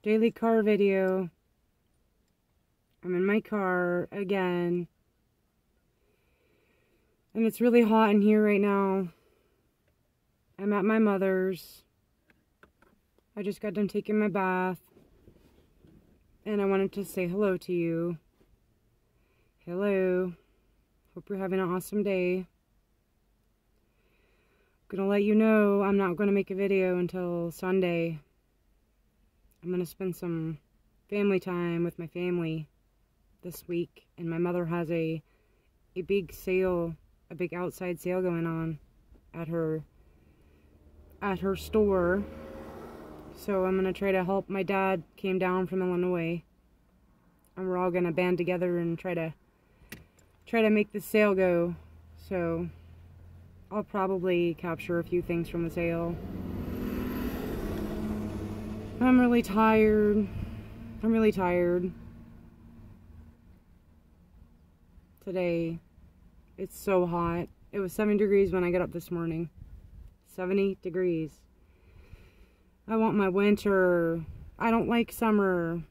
daily car video. I'm in my car again. And it's really hot in here right now. I'm at my mother's. I just got done taking my bath. And I wanted to say hello to you. Hello. Hope you're having an awesome day. I'm gonna let you know I'm not gonna make a video until Sunday. I'm gonna spend some family time with my family this week. And my mother has a big sale, a big outside sale going on at her store. So I'm gonna try to help. My dad came down from Illinois, and we're all gonna band together and try to make the sale go. So I'll probably capture a few things from the sale. I'm really tired. I'm really tired. Today, it's so hot. It was 70 degrees when I got up this morning. 70 degrees. I want my winter. I don't like summer.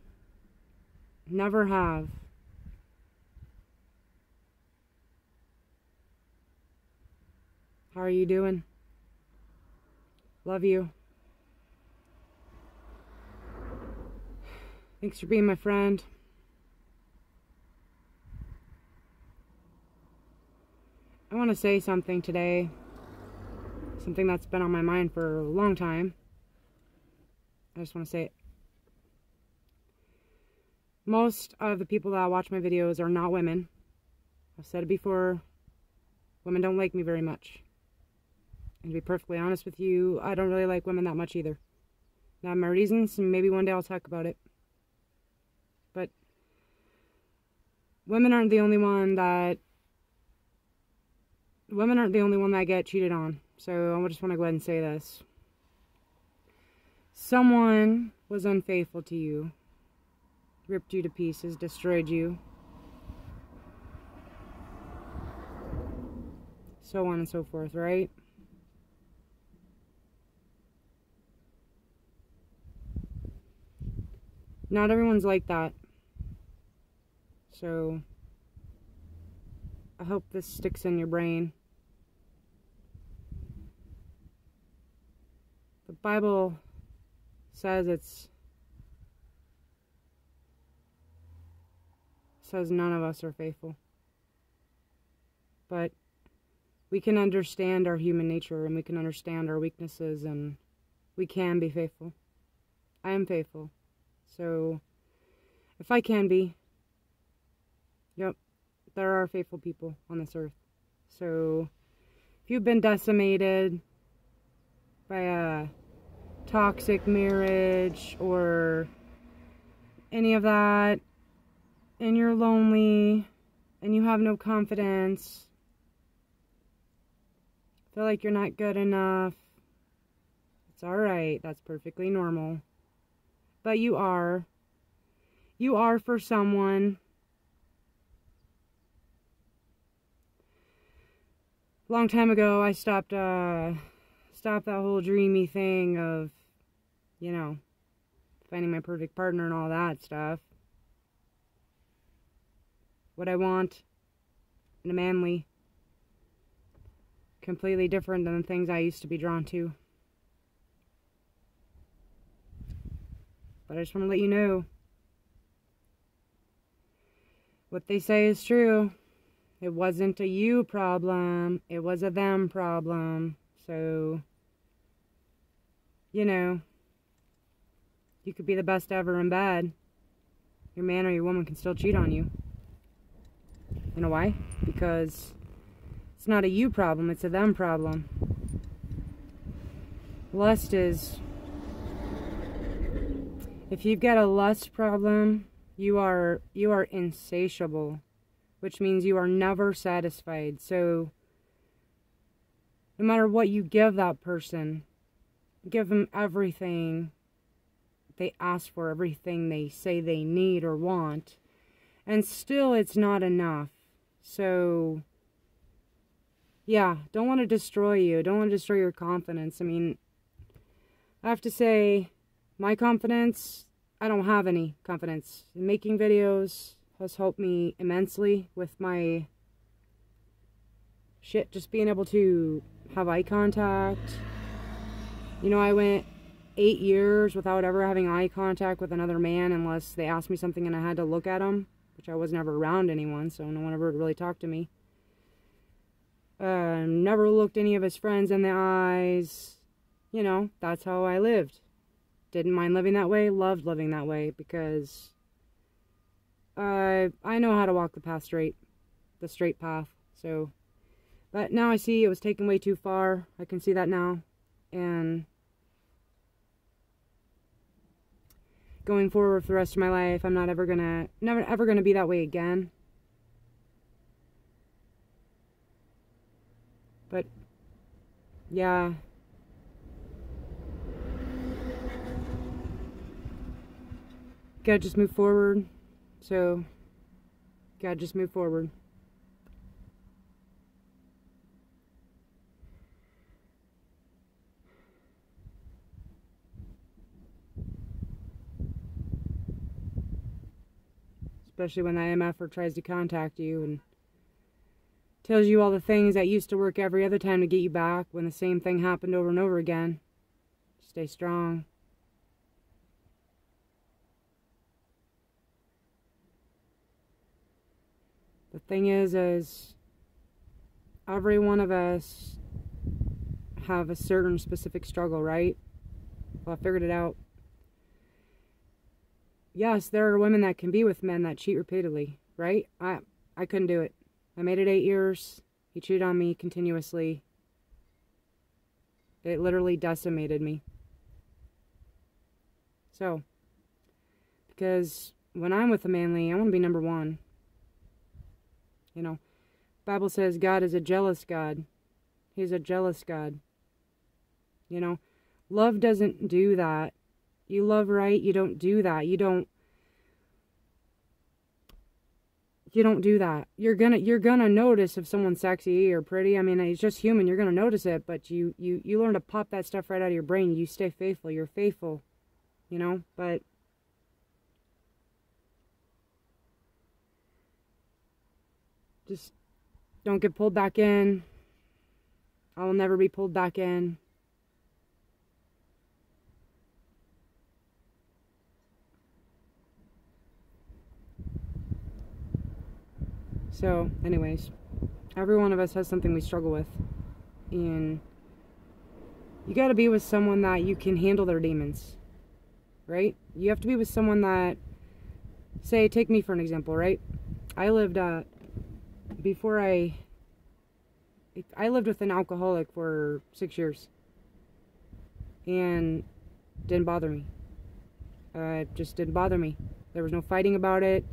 Never have. How are you doing? Love you. Thanks for being my friend. I want to say something today. Something that's been on my mind for a long time. I just want to say it. Most of the people that watch my videos are not women. I've said it before. Women don't like me very much. And to be perfectly honest with you, I don't really like women that much either. I have my reasons, and maybe one day I'll talk about it. But women aren't the only one that get cheated on. So I just want to go ahead and say this. Someone was unfaithful to you, ripped you to pieces, destroyed you, so on and so forth, right? Not everyone's like that. So I hope this sticks in your brain. The Bible says none of us are faithful. But we can understand our human nature, and we can understand our weaknesses, and we can be faithful. I am faithful. So if I can be, yep, there are faithful people on this earth. So if you've been decimated by a toxic marriage or any of that, and you're lonely and you have no confidence, feel like you're not good enough, it's alright. That's perfectly normal. But you are for someone. Long time ago, I stopped that whole dreamy thing of, you know, finding my perfect partner and all that stuff. What I want in a manly, completely different than the things I used to be drawn to. But I just want to let you know, what they say is true. It wasn't a you problem, it was a them problem. So, you know, you could be the best ever in bed. Your man or your woman can still cheat on you. You know why? Because it's not a you problem, it's a them problem. Lust is... If you've got a lust problem, you are insatiable, which means you are never satisfied. So no matter what you give that person, give them everything they ask for, everything they say they need or want, and still it's not enough. So yeah, don't want to destroy you, don't want to destroy your confidence. I mean, I have to say, my confidence, I don't have any confidence. Making videos has helped me immensely with my shit, just being able to have eye contact. You know, I went 8 years without ever having eye contact with another man unless they asked me something and I had to look at them, which I was never around anyone, so no one ever really talked to me. Never looked any of his friends in the eyes. You know, that's how I lived. Didn't mind living that way, loved living that way, because I know how to walk the path straight, the straight path. So, but now I see it was taken way too far. I can see that now, and going forward for the rest of my life, I'm never ever gonna be that way again. But yeah. Gotta just move forward. So, gotta just move forward. Especially when the IMF tries to contact you and tells you all the things that used to work every other time to get you back when the same thing happened over and over again. Stay strong. The thing is every one of us have a certain specific struggle, right? Well, I figured it out. Yes, there are women that can be with men that cheat repeatedly, right? I couldn't do it. I made it 8 years. He cheated on me continuously. It literally decimated me. So, because when I'm with a manly, I want to be number one. You know, Bible says God is a jealous God. He's a jealous God. You know, love doesn't do that. You love right, you don't do that. You don't do that. You're gonna notice if someone's sexy or pretty. I mean, it's just human. You're gonna notice it, but you learn to pop that stuff right out of your brain. You stay faithful. You're faithful. You know, but just don't get pulled back in. I will never be pulled back in. So, anyways, every one of us has something we struggle with. And you gotta be with someone that you can handle their demons. Right? You have to be with someone that, say, take me for an example, right? I lived I lived with an alcoholic for 6 years. And didn't bother me. It just didn't bother me. There was no fighting about it.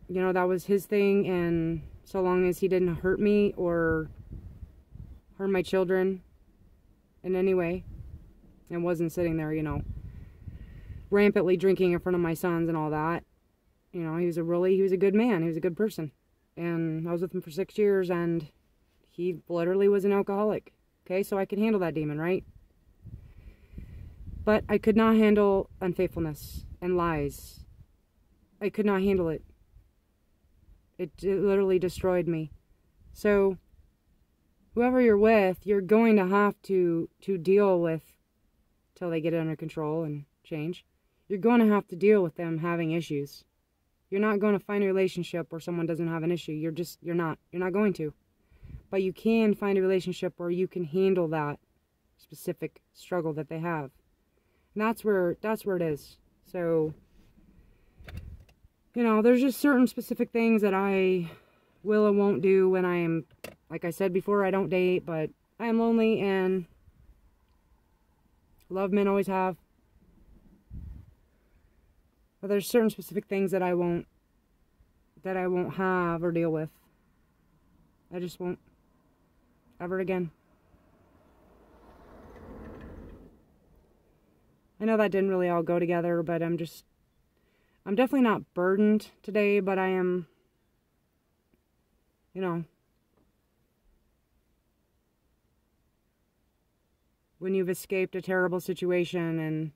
You know, that was his thing, and so long as he didn't hurt me or hurt my children in any way, and wasn't sitting there, you know, rampantly drinking in front of my sons and all that. You know, he was a good man. He was a good person. And I was with him for 6 years, and he literally was an alcoholic. Okay, so I could handle that demon, right? But I could not handle unfaithfulness and lies. I could not handle it. It literally destroyed me. So, whoever you're with, you're going to have to deal with, till they get it under control and change. You're going to have to deal with them having issues. You're not going to find a relationship where someone doesn't have an issue. You're not going to. But you can find a relationship where you can handle that specific struggle that they have. And that's where it is. So, you know, there's just certain specific things that I will and won't do when I am, like I said before, I don't date, but I am lonely and love men always have. But there's certain specific things that I won't have or deal with. I just won't. Ever again. I know that didn't really all go together, but I'm definitely not burdened today, but I am, you know, when you've escaped a terrible situation and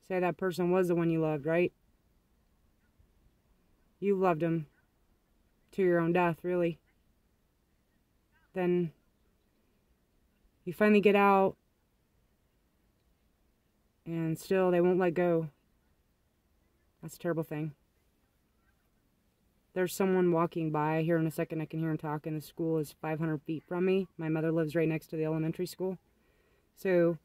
say that person was the one you loved, right? You loved him to your own death, really. Then you finally get out, and still they won't let go. That's a terrible thing. There's someone walking by here in a second. I can hear him talking. The school is 500 feet from me. My mother lives right next to the elementary school. So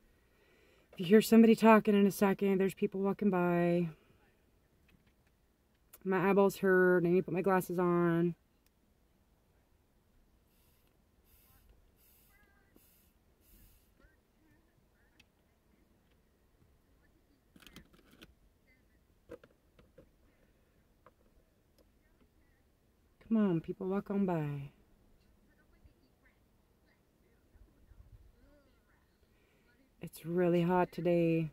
if you hear somebody talking in a second, there's people walking by. My eyeballs hurt. I need to put my glasses on. Come on, people, walk on by. It's really hot today.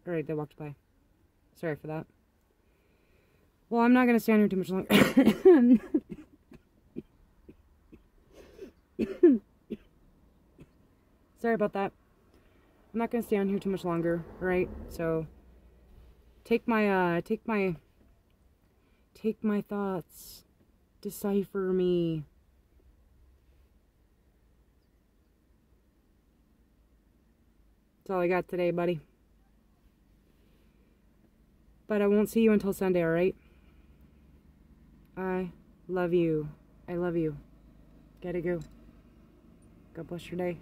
Alright, they walked by. Sorry for that. Well, I'm not going to stand here too much longer. Sorry about that. I'm not going to stand here too much longer, right? So, take my thoughts. Decipher me. That's all I got today, buddy. But I won't see you until Sunday, alright? I love you. I love you. Gotta go. God bless your day.